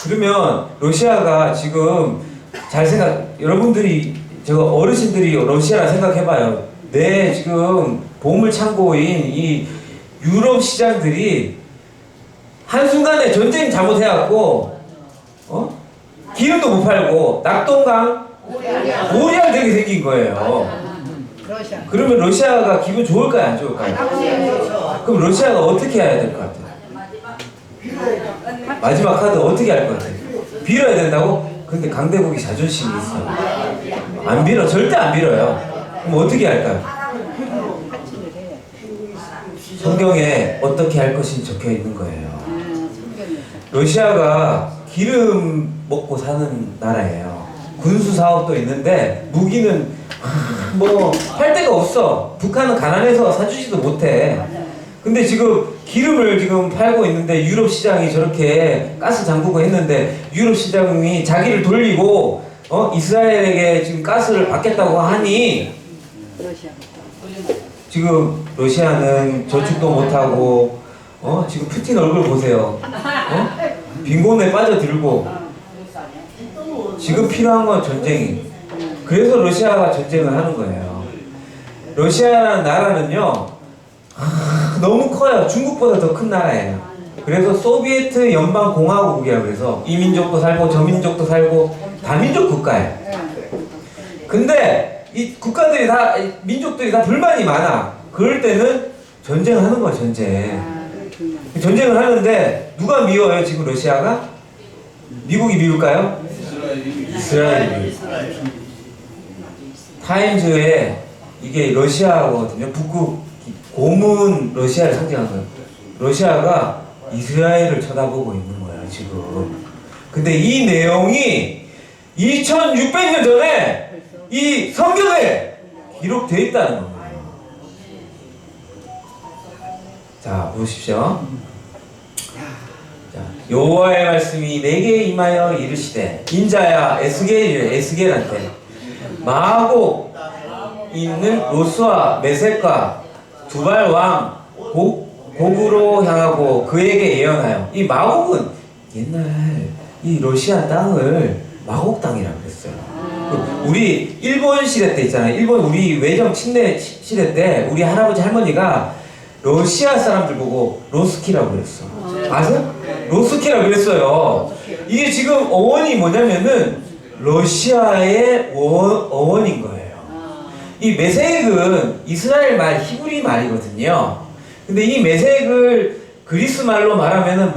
그러면 러시아가 지금 여러분들이 어르신들이 러시아라 생각해봐요. 내 지금 보물 창고인 이 유럽 시장들이 한순간에 전쟁 잘못해갖고 기름도 못 팔고 낙동강 오리알 되게 생긴 거예요. 그러면 러시아가 기분 좋을까요, 안 좋을까요? 그럼 러시아가 어떻게 해야 될 것 같아요? 마지막 카드 어떻게 할 것 같아요? 빌어야 된다고? 근데 강대국이 자존심이 있어. 안 빌어, 절대 안 빌어요. 그럼 어떻게 할까요? 성경에 어떻게 할 것이 적혀 있는 거예요. 러시아가 기름 먹고 사는 나라예요. 군수 사업도 있는데 무기는 뭐 팔 데가 없어. 북한은 가난해서 사주지도 못해. 근데 지금 기름을 지금 팔고 있는데 유럽 시장이 저렇게 가스 잠그고 했는데 유럽 시장이 자기를 돌리고 이스라엘에게 지금 가스를 받겠다고 하니 지금 러시아는 저축도 못하고 지금 푸틴 얼굴 보세요. 빈곤에 빠져들고 지금 필요한 건 전쟁이. 그래서 러시아가 전쟁을 하는 거예요. 러시아라는 나라는요 너무 커요. 중국보다 더 큰 나라예요. 그래서 소비에트 연방공화국이라고 그래서 이 민족도 살고 저 민족도 살고 다민족 국가예요. 근데 이 국가들이 민족들이 다 불만이 많아. 그럴 때는 전쟁하는 거야, 전쟁. 전쟁을 하는데 누가 미워요, 지금 러시아가? 미국이 미울까요? 이스라엘이. 타임즈에 이게 러시아거든요. 북극 고문 러시아를 상징하는 거예요. 러시아가 이스라엘을 쳐다보고 있는 거예요, 지금. 근데 이 내용이 2600년 전에 이 성경에 기록되어 있다는 겁니다. 자, 보십시오. 자, 여호와의 말씀이 내게 임하여 이르시되 인자야 에스겔한테 마곡 있는 로스와 메섹과 두발 왕 곡으로 향하고 그에게 예언하여. 이 마곡은 옛날 이 러시아 땅을 마곡 땅이라고 그랬어요. 우리 일본 시대 때 있잖아요. 일본 우리 외정 침례 시대 때 우리 할아버지 할머니가 러시아 사람들 보고 로스키라고 그랬어. 아세요? 로스키라고 그랬어요. 이게 지금 어원이 뭐냐면은 러시아의 어원인 거예요. 이 메색은 이스라엘 말 히브리 말이거든요. 근데 이 메색을 그리스 말로 말하면은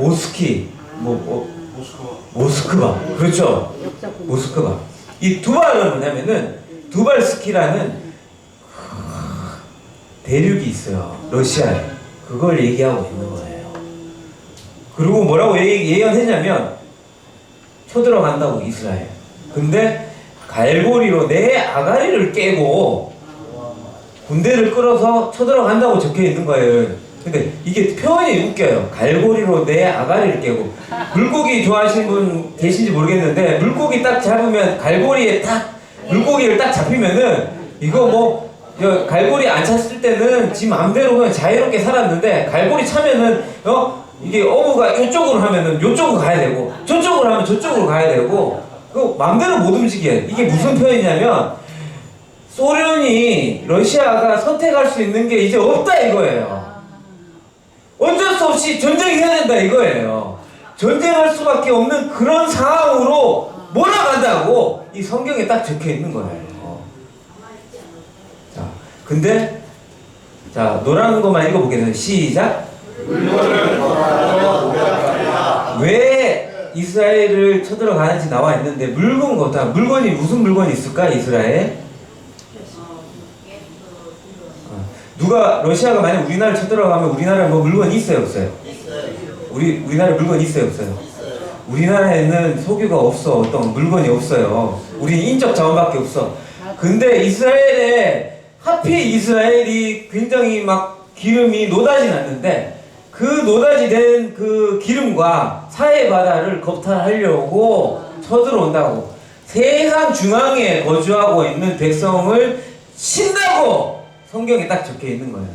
모스크바. 그렇죠. 모스크바. 이 두발은 뭐냐면은 두발스키라는 대륙이 있어요. 러시아에. 그걸 얘기하고 있는 거예요. 그리고 뭐라고 예언했냐면 쳐들어간다고 이스라엘. 근데 갈고리로 내 아가리를 깨고 군대를 끌어서 쳐들어간다고 적혀 있는 거예요. 근데 이게 표현이 웃겨요. 갈고리로 내 아가리를 깨고. 물고기 좋아하시는 분 계신지 모르겠는데 물고기 딱 잡으면 갈고리에 딱 물고기를 딱 잡히면은 이거 뭐 갈고리 안 찼을 때는 지 맘대로 그냥 자유롭게 살았는데 갈고리 차면은 이게 어부가 이쪽으로 하면은 이쪽으로 가야 되고 저쪽으로 하면 저쪽으로 가야 되고 그 맘대로 못 움직여요. 이게 무슨 표현이냐면 소련이 러시아가 선택할 수 있는 게 이제 없다 이거예요. 어쩔 수 없이 전쟁해야 된다 이거예요. 전쟁할 수밖에 없는 그런 상황으로 몰아간다고 이 성경에 딱 적혀 있는 거예요. 자, 근데 자 노란 것만 읽어보겠습니다. 시작. 왜 이스라엘을 쳐들어가는지 나와 있는데 물건이 무슨 물건이 있을까 이스라엘? 누가 러시아가 만약 우리나라를 쳐들어가면 우리나라에 뭐 물건이 있어요 없어요? 우리나라에 물건이 있어요 없어요? 우리나라에는 석유가 없어. 어떤 물건이 없어요. 우리는 인적 자원밖에 없어. 근데 하필 이스라엘이 굉장히 막 기름이 노다지 났는데 그 노다지 된 그 기름과 사해 바다를 겁탈하려고 쳐들어온다고. 세상 중앙에 거주하고 있는 백성을 친다고 성경에 딱 적혀 있는 거예요.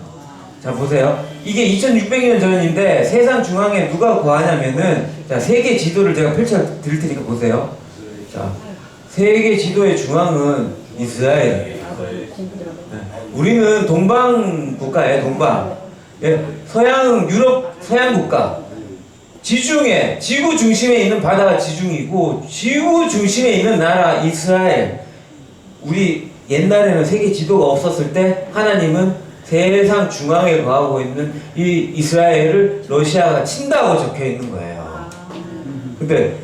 자 보세요. 이게 2600년 전인데 세상 중앙에 누가 거하냐면은 자 자, 세계 지도를 제가 펼쳐 드릴 테니까 보세요. 자, 세계 지도의 중앙은 이스라엘이에요. 우리는 동방 국가예요, 동방. 예, 서양, 유럽, 서양 국가. 지중해, 지구 중심에 있는 바다가 지중이고, 지구 중심에 있는 나라 이스라엘. 우리 옛날에는 세계 지도가 없었을 때 하나님은 세상 중앙에 거하고 있는 이 이스라엘을 러시아가 친다고 적혀 있는 거예요. 근데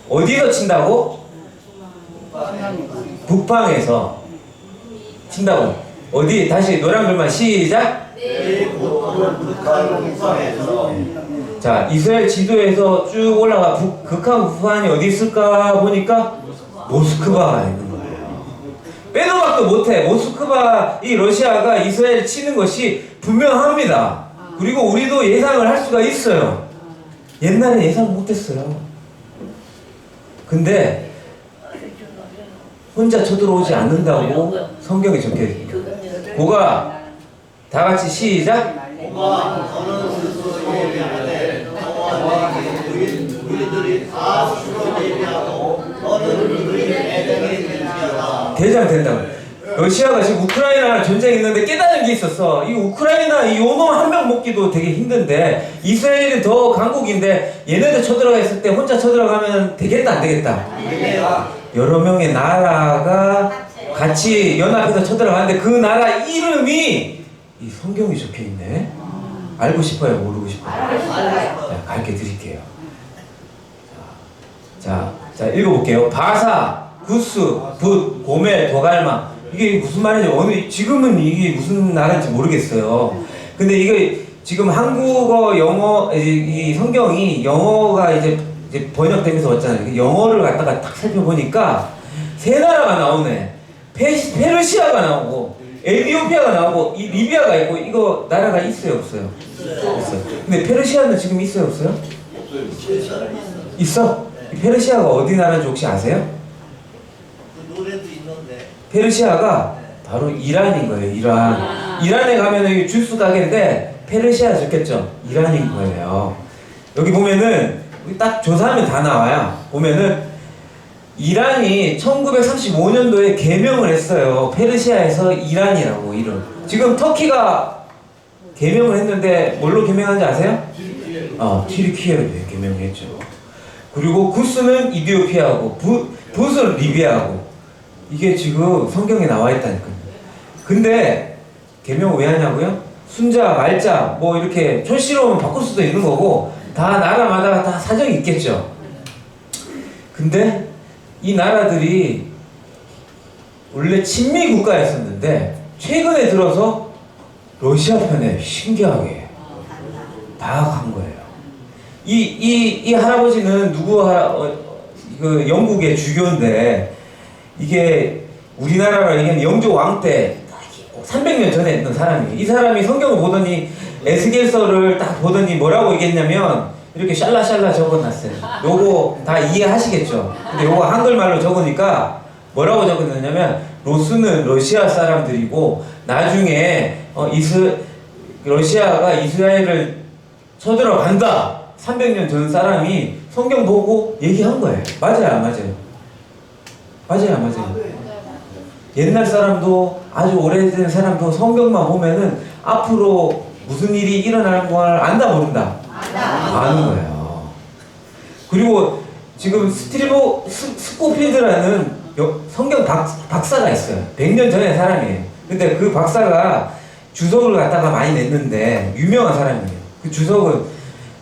어디서 친다고? 북방에서 친다고. 어디? 다시 노란 글만 시작. 자, 이스라엘 지도에서 쭉 올라가 극한 북한이 어디 있을까 보니까 모스크바가 있는 거예요. 빼도 박도 못해. 모스크바, 이 러시아가 이스라엘 치는 것이 분명합니다. 그리고 우리도 예상을 할 수가 있어요. 옛날에 예상 못했어요. 근데 혼자 쳐들어오지 않는다고 성경에 적혀있습니다. 고가 다 같이 시작. 대장 된다고. 러시아가 지금 우크라이나랑 전쟁이 있는데 깨달은 게 있었어. 이 우크라이나 이 요놈 한 명 먹기도 되게 힘든데 이스라엘이 더 강국인데 얘네들 쳐들어가 있을 때 혼자 쳐들어가면 되겠다 안 되겠다? 여러 명의 나라가 같이 연합해서 쳐들어가는데 그 나라 이름이 이 성경이 적혀있네. 알고 싶어요? 모르고 싶어요? 자, 가르쳐 드릴게요. 자, 읽어볼게요. 바사, 구스, 붓, 고멜, 도갈마. 이게 무슨 말인지 지금은 이게 무슨 나라인지 모르겠어요. 근데 이게 지금 한국어, 영어, 이 성경이 영어가 이제 번역되면서 왔잖아요. 영어를 갖다가 딱 살펴보니까 세 나라가 나오네. 페르시아가 나오고, 에티오피아가 나오고, 이 리비아가 있고, 이거 나라가 있어요, 없어요? 있어요. 근데 페르시아는 지금 있어요, 없어요? 있어? 페르시아가 어디 나라인지 혹시 아세요? 페르시아가 바로 이란인 거예요, 이란. 이란에 가면 여기 주스 가게인데, 페르시아 적혔죠? 이란인 거예요. 여기 보면은, 딱 조사하면 다 나와요. 보면은, 이란이 1935년도에 개명을 했어요. 페르시아에서 이란이라고, 이름. 지금 터키가 개명을 했는데, 뭘로 개명한지 아세요? 튀르키예로 개명을 했죠. 그리고 구스는 이디오피아하고, 붓은 리비아하고, 이게 지금 성경에 나와 있다니까요. 근데 개명을 왜 하냐고요? 순자, 말자, 뭐 이렇게 촌스러우면 바꿀 수도 있는 거고 다 나라마다 다 사정이 있겠죠. 근데 이 나라들이 원래 친미 국가였었는데 최근에 들어서 러시아 편에 신기하게 다가간 거예요. 이 할아버지는 그 영국의 주교인데 이게 우리나라로 얘기하면 영조 왕 때 300년 전에 했던 사람이, 이 사람이 성경을 보더니 에스겔서를 딱 보더니 뭐라고 얘기했냐면 이렇게 샬라샬라 적어놨어요. 요거 다 이해하시겠죠? 근데 요거 한글말로 적으니까 뭐라고 적었냐면 로스는 러시아 사람들이고 나중에 러시아가 이스라엘을 쳐들어간다. 300년 전 사람이 성경 보고 얘기한 거예요. 맞아요, 안 맞아요? 맞아요, 맞아요. 옛날 사람도 아주 오래된 사람도 성경만 보면은 앞으로 무슨 일이 일어날 걸 안다 모른다? 아는 거예요. 그리고 지금 스코필드라는 성경 박사가 있어요. 100년 전의 사람이에요. 근데 그 박사가 주석을 갖다가 많이 냈는데 유명한 사람이에요. 그 주석은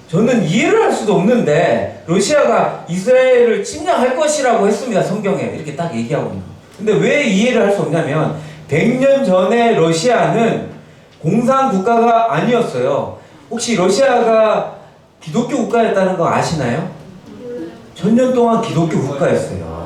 저는 이해를 할 수도 없는데 러시아가 이스라엘을 침략할 것이라고 했습니다. 성경에 이렇게 딱 얘기하고 있는 거예요. 근데 왜 이해를 할 수 없냐면 100년 전에 러시아는 공산 국가가 아니었어요. 혹시 러시아가 기독교 국가였다는 거 아시나요? 천년 동안 기독교 국가였어요.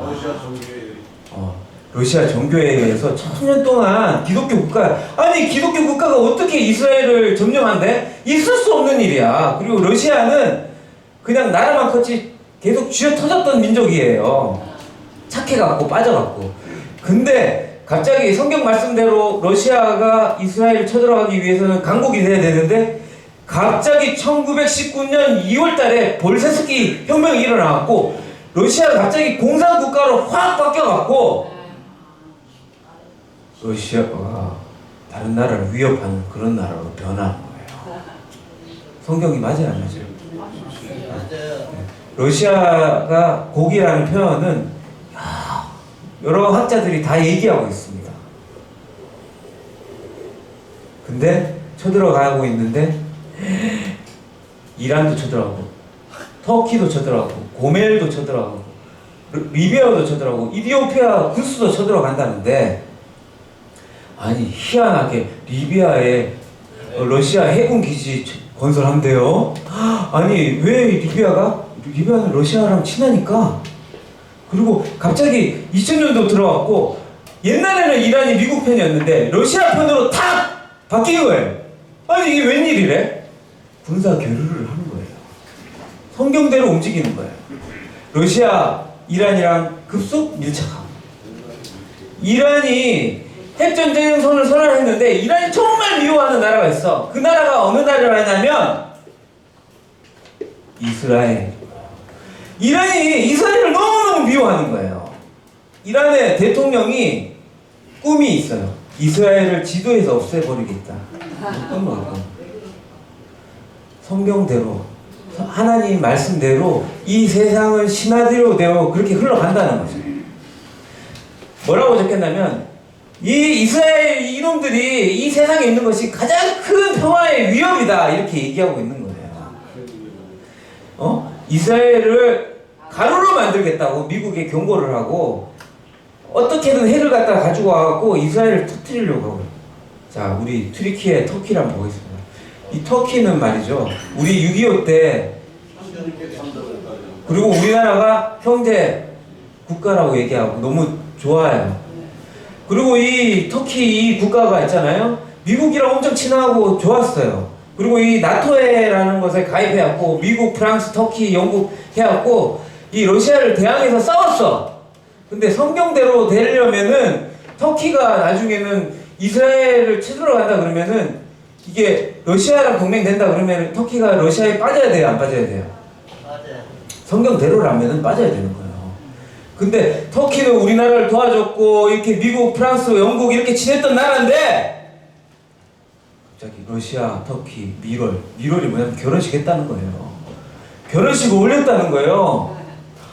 러시아 정교에 의해서 천년 동안 기독교 국가, 아니 기독교 국가가 어떻게 이스라엘을 점령한대? 있을 수 없는 일이야. 그리고 러시아는 그냥 나라만 컸지 계속 쥐어 터졌던 민족이에요. 착해갖고 빠져갖고. 근데 갑자기 성경 말씀대로 러시아가 이스라엘을 쳐들어가기 위해서는 강국이 돼야 되는데 갑자기 1919년 2월 달에 볼셰스키 혁명이 일어나갖고 러시아가 갑자기 공산국가로 확 바뀌어갖고 러시아가 다른 나라를 위협하는 그런 나라로 변한 거예요. 성경이 맞아요, 안 맞아요? 러시아가 곡이라는 표현은 여러 학자들이 다 얘기하고 있습니다. 근데 쳐들어가고 있는데 이란도 쳐들어가고 터키도 쳐들어가고 고멜도 쳐들어가고 리비아도 쳐들어가고 이디오피아 구스도 쳐들어간다는데, 아니 희한하게 리비아에 러시아 해군 기지 건설한대요. 아니 왜 리비아는 러시아랑 친하니까. 그리고 갑자기 2000년도 들어왔고, 옛날에는 이란이 미국 편이었는데 러시아 편으로 탁 바뀐 거예요. 아니 이게 웬일이래? 군사 교류를 하는 거예요. 성경대로 움직이는 거예요. 러시아 이란이랑 급속 밀착하고, 이란이 핵전쟁 선을 선언했는데 이란이 정말 미워하는 나라가 있어. 그 나라가 어느 나라냐면 이스라엘. 이란이 이스라엘을 너무너무 미워하는 거예요. 이란의 대통령이 꿈이 있어요. 이스라엘을 지도에서 없애버리겠다. 어떤 거예요? 성경대로, 하나님 말씀대로 이 세상은 신화대로 되어 그렇게 흘러간다는 거죠. 뭐라고 적혔냐면 이 이스라엘 이놈들이 이 세상에 있는 것이 가장 큰 평화의 위협이다, 이렇게 얘기하고 있는 거예요. 이스라엘을 가루로 만들겠다고 미국에 경고를 하고 어떻게든 핵을 갖다가 가지고 와갖고 이스라엘을 터뜨리려고 하고. 자, 우리 튀르키예 터키를 한번 보겠습니다. 이 터키는 말이죠, 우리 6.25 때 그리고 우리나라가 형제 국가라고 얘기하고 너무 좋아해요. 그리고 이 터키 이 국가가 있잖아요, 미국이랑 엄청 친하고 좋았어요. 그리고 이 나토에라는 것에 가입해갖고 미국, 프랑스, 터키, 영국 해갖고 이 러시아를 대항해서 싸웠어. 근데 성경대로 되려면은 터키가 나중에는 이스라엘을 쳐들어간다 그러면은 이게 러시아랑 동맹된다 그러면 터키가 러시아에 빠져야 돼요, 안 빠져야 돼요? 맞아요. 성경대로라면은 빠져야 되는 거예요. 근데 터키는 우리나라를 도와줬고 이렇게 미국, 프랑스, 영국 이렇게 친했던 나라인데 갑자기 러시아, 터키, 밀월이 뭐냐면 결혼식 했다는 거예요. 결혼식 올렸다는 거예요.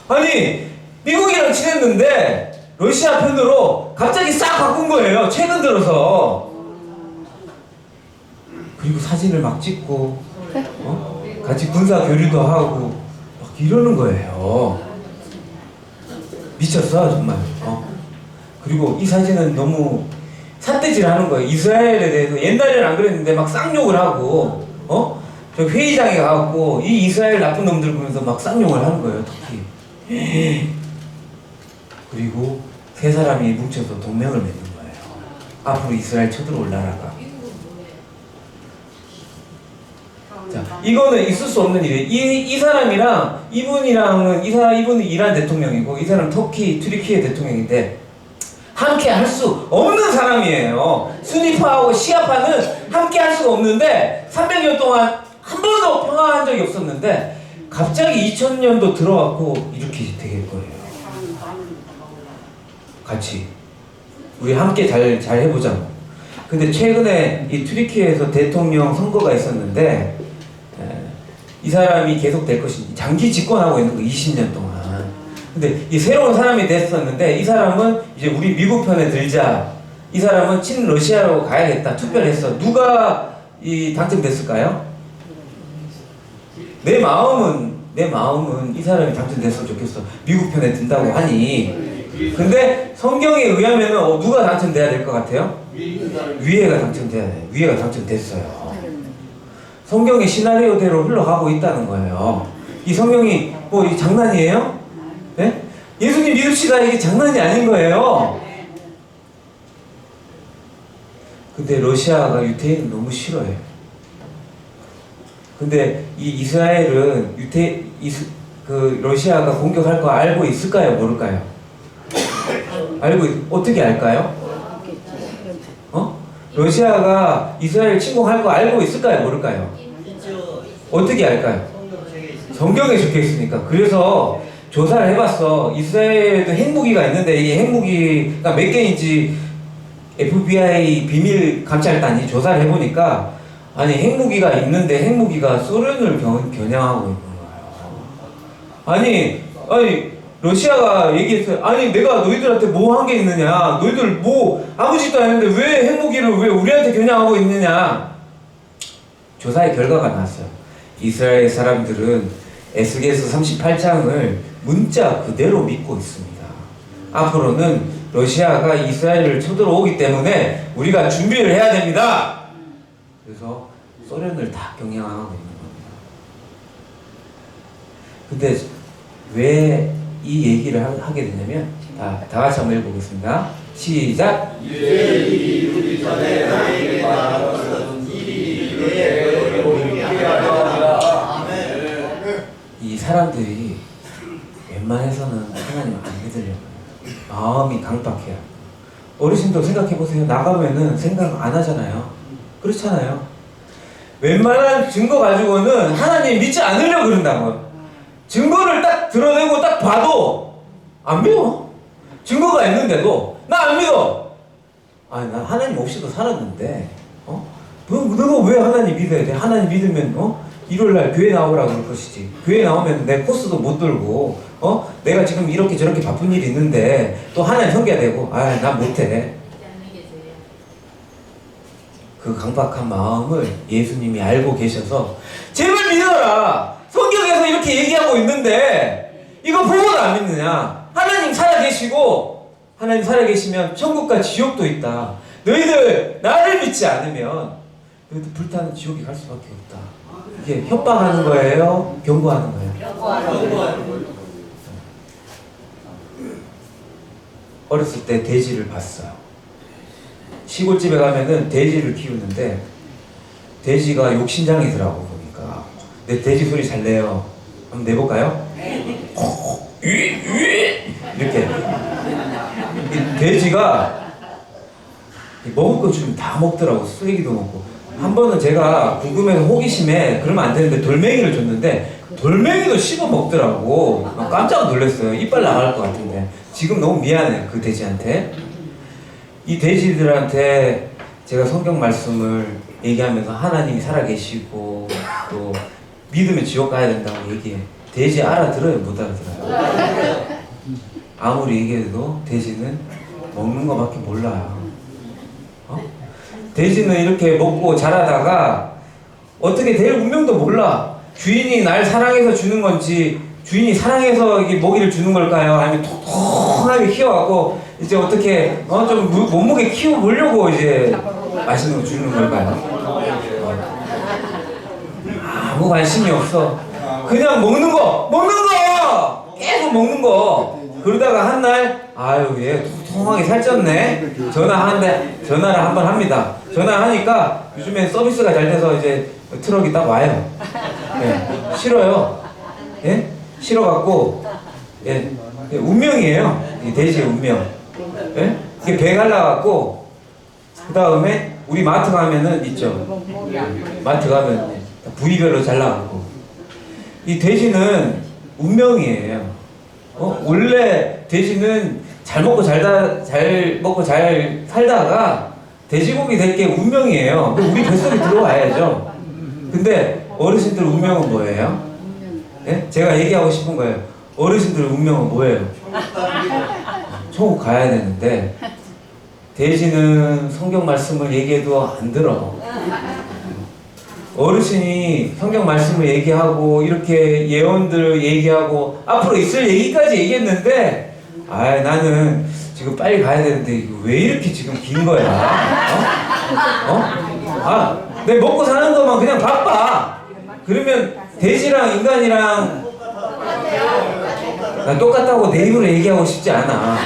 아니 미국이랑 친했는데 러시아 편으로 갑자기 싹 바꾼 거예요, 최근 들어서. 그리고 사진을 막 찍고 같이 군사 교류도 하고 막 이러는 거예요. 미쳤어 정말. 그리고 이 사진은 너무 삿대질하는 거예요. 이스라엘에 대해서 옛날에는 안 그랬는데 막 쌍욕을 하고 저 회의장에 가갖고 이 이스라엘 나쁜 놈들 보면서 막 쌍욕을 하는 거예요, 특히. 그리고 세 사람이 뭉쳐서 동맹을 맺는 거예요. 앞으로 이스라엘 쳐들어올 나라가. 자, 이거는 있을 수 없는 일이에요. 이 사람이랑 이분이랑은 이분은 이란 대통령이고 이 사람 터키, 튀르키예 대통령인데 함께 할 수 없는 사람이에요. 수니파하고 시아파는 함께 할 수가 없는데 300년 동안 한 번도 평화한 적이 없었는데 갑자기 2000년도 들어왔고 이렇게 될 거예요. 같이 우리 함께 잘 해보자고. 근데 최근에 이 튀르키예에서 대통령 선거가 있었는데 이 사람이 계속 될 것인지 장기 집권하고 있는 거 20년 동안. 근데 이 새로운 사람이 됐었는데 이 사람은 이제 우리 미국 편에 들자. 이 사람은 친러시아로 가야겠다 투표를 했어. 누가 당첨됐을까요? 내 마음은 이 사람이 당첨됐으면 좋겠어. 미국 편에 든다고 하니. 근데 성경에 의하면은 누가 당첨돼야 될 것 같아요? 위에가 당첨돼야 돼. 위에가 당첨됐어요. 성경의 시나리오대로 흘러가고 있다는 거예요. 이 성경이 뭐 이 장난이에요? 네? 예수님 믿읍시다, 이게 장난이 아닌 거예요. 근데 러시아가 유태인을 너무 싫어해요. 근데 이 이스라엘은 러시아가 공격할 거 알고 있을까요? 모를까요? 어떻게 알까요? 러시아가 이스라엘 침공할 거 알고 있을까요? 모를까요? 어떻게 알까요? 성경에 적혀 있으니까. 그래서 조사를 해봤어. 이스라엘에도 핵무기가 있는데 이 핵무기가 몇 개인지 FBI 비밀 감찰단이 조사를 해보니까 아니 핵무기가 있는데 핵무기가 소련을 겨냥하고 있는 거예요. 아니 러시아가 얘기했어요. 아니 내가 너희들한테 뭐 한 게 있느냐? 너희들 뭐 아무 짓도 안 했는데 왜 핵무기를 왜 우리한테 겨냥하고 있느냐? 조사의 결과가 나왔어요. 이스라엘 사람들은 에스겔서 38장을 문자 그대로 믿고 있습니다. 앞으로는 러시아가 이스라엘을 쳐들어오기 때문에 우리가 준비를 해야 됩니다. 그래서 소련을 다 경영하고 있는 겁니다. 근데 왜 이 얘기를 하게 되냐면 다 같이 한번 읽어보겠습니다. 시작! 이제 우리 전에 너에게 말한 것은 일이 너의 너를 하게 하리라. 이 사람들이 웬만해서는 하나님 안 믿으려고 마음이 강박해요. 어르신도 생각해보세요. 나가면은 생각 안 하잖아요. 그렇잖아요. 웬만한 증거 가지고는 하나님 믿지 않으려고 그런다고요. 증거를 딱 드러내고 딱 봐도 안 믿어. 증거가 있는데도 나 안 믿어. 아니 나 하나님 없이도 살았는데 너가 왜 하나님 믿어야 돼? 하나님 믿으면 일요일날 교회 나오라고 그럴 것이지. 교회 나오면 내 코스도 못 돌고 내가 지금 이렇게 저렇게 바쁜 일이 있는데 또 하나님 섬겨야 되고 난 못해. 그 강박한 마음을 예수님이 알고 계셔서 제발 믿어라. 성경에서 이렇게 얘기하고 있는데 이거 보고도 안 믿느냐? 하나님 살아계시고 하나님 살아계시면 천국과 지옥도 있다. 너희들 나를 믿지 않으면 너희들 불타는 지옥에 갈 수밖에 없다. 이게 협박하는 거예요? 경고하는 거예요? 경고하는 거예요. 어렸을 때 돼지를 봤어요. 시골집에 가면은 돼지를 키우는데 돼지가 욕심장이더라고 보니까. 내 돼지 소리 잘 내요. 한번 내볼까요? 이렇게 이 돼지가 먹을 거 주면 다 먹더라고. 쓰레기도 먹고. 한 번은 제가 궁금해서 호기심에 그러면 안 되는데 돌멩이를 줬는데 돌멩이도 씹어 먹더라고. 깜짝 놀랐어요. 이빨 나갈 것 같은데. 지금 너무 미안해 그 돼지한테. 이 돼지들한테 제가 성경 말씀을 얘기하면서 하나님이 살아계시고 또 믿으면 지옥 가야 된다고 얘기해. 돼지 알아들어요? 못 알아들어요? 아무리 얘기해도 돼지는 먹는 거밖에 몰라요. 돼지는 이렇게 먹고 자라다가 어떻게 될 운명도 몰라. 주인이 날 사랑해서 주는 건지 주인이 사랑해서 이게 먹이를 주는 걸까요? 아니면 통통하게 키워갖고 이제 어떻게 좀 몸무게 키워보려고 이제 맛있는 거 주는 걸까요? 아무 관심이 없어. 그냥 먹는 거 계속 먹는 거. 그러다가 한날 얘 통통하게 살쪘네. 전화를 한번 합니다. 전화하니까 요즘에 서비스가 잘 돼서 이제 트럭이 딱 와요. 예, 싫어요. 예? 싫어갖고 운명이에요. 이 돼지의 운명. 예? 이게 배 갈라갖고 그 다음에 우리 마트 가면은 있죠. 마트 가면 부위별로 잘라갖고 이 돼지는 운명이에요. 원래 돼지는 잘 먹고 잘 살다가 돼지고기 될 게 운명이에요. 우리 뱃속에 들어와야죠. 근데 어르신들 운명은 뭐예요? 예? 제가 얘기하고 싶은 거예요. 어르신들 운명은 뭐예요? 천국 가야 되는데 돼지는 성경 말씀을 얘기해도 안 들어. 어르신이 성경 말씀을 얘기하고 이렇게 예언들 얘기하고 앞으로 있을 얘기까지 얘기했는데 나는 지금 빨리 가야 되는데 이거 왜 이렇게 지금 긴 거야? 내 먹고 사는 것만 그냥 바빠. 그러면 돼지랑 인간이랑 나 똑같다고 내 입으로 얘기하고 싶지 않아.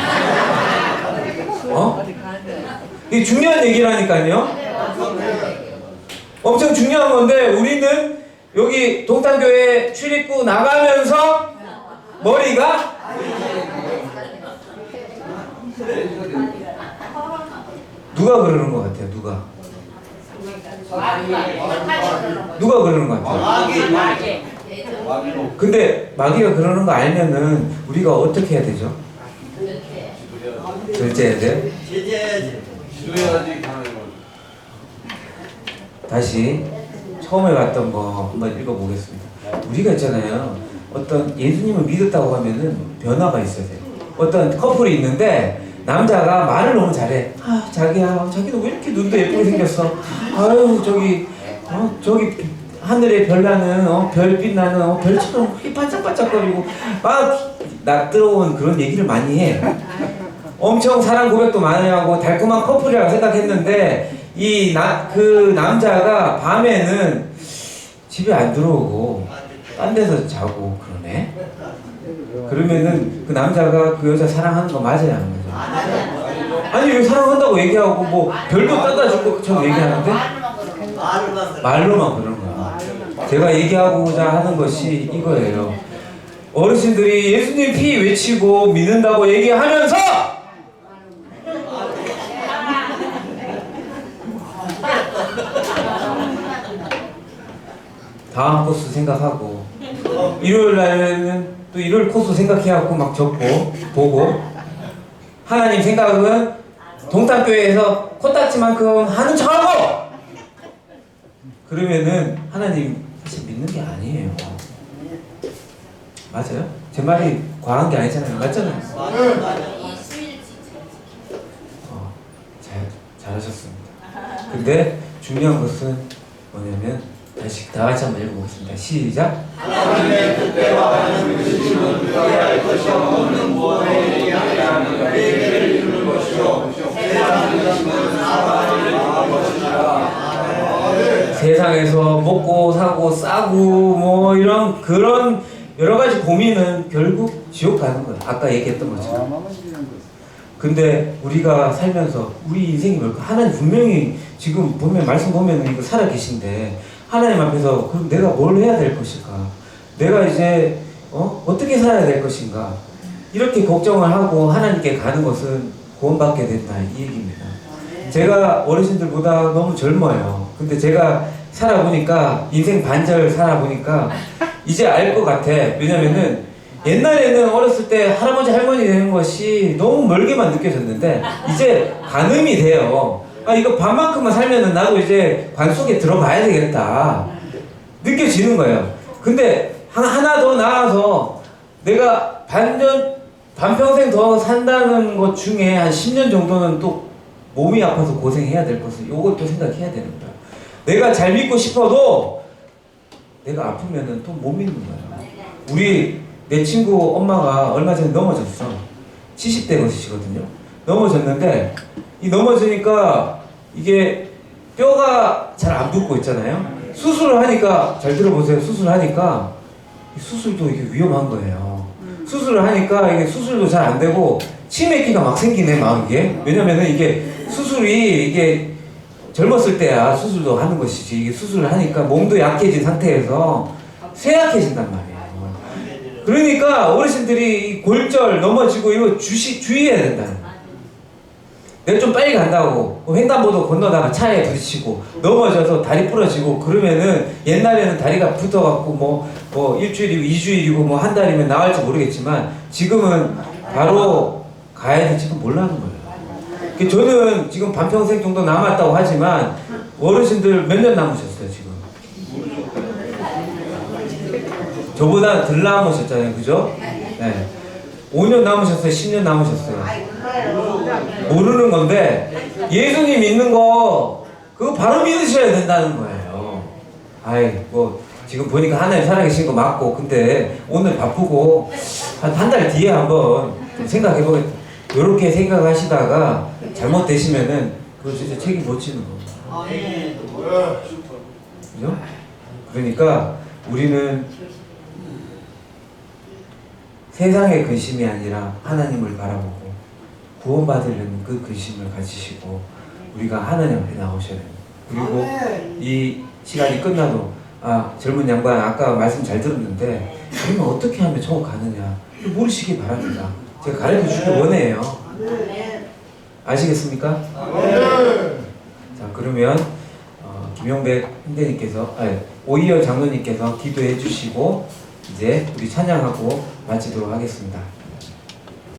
이게 중요한 얘기라니까요. 엄청 중요한 건데 우리는 여기 동탄교회 출입구 나가면서 머리가 누가 그러는 것 같아요? 누가? 누가 그러는 거 같아요? 근데 마귀가 그러는 거 알면은 우리가 어떻게 해야 되죠? 절제해야 돼요? 지도해야지. 다시 처음에 봤던 거 한번 읽어보겠습니다. 우리가 있잖아요. 어떤 예수님을 믿었다고 하면은 변화가 있어야 돼요. 어떤 커플이 있는데 남자가 말을 너무 잘해. 아 자기야, 자기는 왜 이렇게 눈도 예쁘게 생겼어? 아유 저기 하늘에 별나는 별빛 나는 별처럼 그렇게 반짝반짝거리고 막 낯들어온 그런 얘기를 많이 해. 엄청 사랑 고백도 많이 하고 달콤한 커플이라고 생각했는데 그 남자가 밤에는 집에 안 들어오고 딴 데서 자고 그러네. 그러면은 그 남자가 그 여자 사랑하는 거 맞아야 하는 거죠. 아니 왜 사랑한다고 얘기하고 뭐 별도 따다 주고 저도 얘기하는데 말로만 그러는 거야. 제가 얘기하고자 하는 것이 이거예요. 어르신들이 예수님 피 외치고 믿는다고 얘기하면서 다음 코스 생각하고 일요일 날에는 또 일요일 코스 생각해갖고 막 적고 보고 하나님 생각은 동탄교회에서 코딱지만큼 하는 척하고 그러면은 하나님 사실 믿는 게 아니에요. 맞아요? 제 말이 과한 게 아니잖아요. 맞잖아요. 잘하셨습니다. 근데 중요한 것은 뭐냐면 다시 다 같이 한번 읽어보겠습니다. 시작. 하나님의 뜻대로 하는 것이면 피할 것이 없는 무엇에 얘기하는 회개를 이루는 것이요 세상 것이면 사망을 이루는 것이라. 세상에서 먹고 사고 싸고 뭐 이런 그런 여러 가지 고민은 결국 지옥 가는 거예요. 아까 얘기했던 것처럼. 근데 우리가 살면서 우리 인생이 뭘까? 하나님 분명히 지금 보면 말씀 보면 이거 살아 계신데 하나님 앞에서 그럼 내가 뭘 해야 될 것일까? 내가 이제 어떻게 살아야 될 것인가? 이렇게 걱정을 하고 하나님께 가는 것은 구원받게 된다 이 얘기입니다. 제가 어르신들보다 너무 젊어요. 근데 제가 살아보니까 인생 반절 살아보니까 이제 알 것 같아. 왜냐면은 옛날에는 어렸을 때 할아버지 할머니 되는 것이 너무 멀게만 느껴졌는데 이제 가늠이 돼요. 아 이거 반만큼만 살면은 나도 이제 관 속에 들어가야 되겠다 느껴지는 거예요. 근데 하나 더 나아서 내가 반평생 더 산다는 것 중에 한 10년 정도는 또 몸이 아파서 고생해야 될 것을 요것도 생각해야 되는 거야. 내가 잘 믿고 싶어도 내가 아프면은 또 못 믿는 거야. 내 친구 엄마가 얼마 전에 넘어졌어. 70대 거시거든요. 넘어졌는데 이 넘어지니까 이게 뼈가 잘 안 붙고 있잖아요. 수술을 하니까 잘 들어보세요. 수술을 하니까 수술도 이게 위험한 거예요. 수술을 하니까 이게 수술도 잘 안 되고 치매기가 막 생기네 마음에. 왜냐면은 이게 수술이 이게 젊었을 때야 수술도 하는 것이지 이게 수술을 하니까 몸도 약해진 상태에서 쇠약해진단 말이에요. 그러니까 어르신들이 골절 넘어지고 이거 주의해야 된다는 거예요. 내가 좀 빨리 간다고 횡단보도 건너다가 차에 부딪히고 넘어져서 다리 부러지고 그러면은 옛날에는 다리가 붙어갖고 뭐 일주일이고 2주일이고 뭐 한 달이면 나을지 모르겠지만 지금은 바로 가야 될지도 몰라는 거예요. 저는 지금 반평생 정도 남았다고 하지만 어르신들 몇 년 남으셨어요 지금? 저보다 덜 남으셨잖아요, 그죠? 네. 5년 남으셨어요, 10년 남으셨어요. 모르는 건데 예수님 믿는 거 그거 바로 믿으셔야 된다는 거예요. 뭐 지금 보니까 하나님 살아계신 거 맞고 근데 오늘 바쁘고 한 달 뒤에 한번 생각해보겠다. 이렇게 생각하시다가 잘못되시면은 그거 진짜 책임 못 지는 겁니다. 그죠? 그러니까 우리는 세상의 근심이 아니라 하나님을 바라보고 구원받으려는 그 근심을 가지시고 우리가 하나님 앞에 나오셔야 됩니다. 그리고 이 시간이 끝나도 젊은 양반 아까 말씀 잘 들었는데 그러면 어떻게 하면 천국 가느냐 모르시기 바랍니다. 제가 가르쳐 주길 원해요. 아시겠습니까? 자 그러면 김용백 형제님께서, 오이열 장로님께서 기도해 주시고 이제 우리 찬양하고 마치도록 하겠습니다.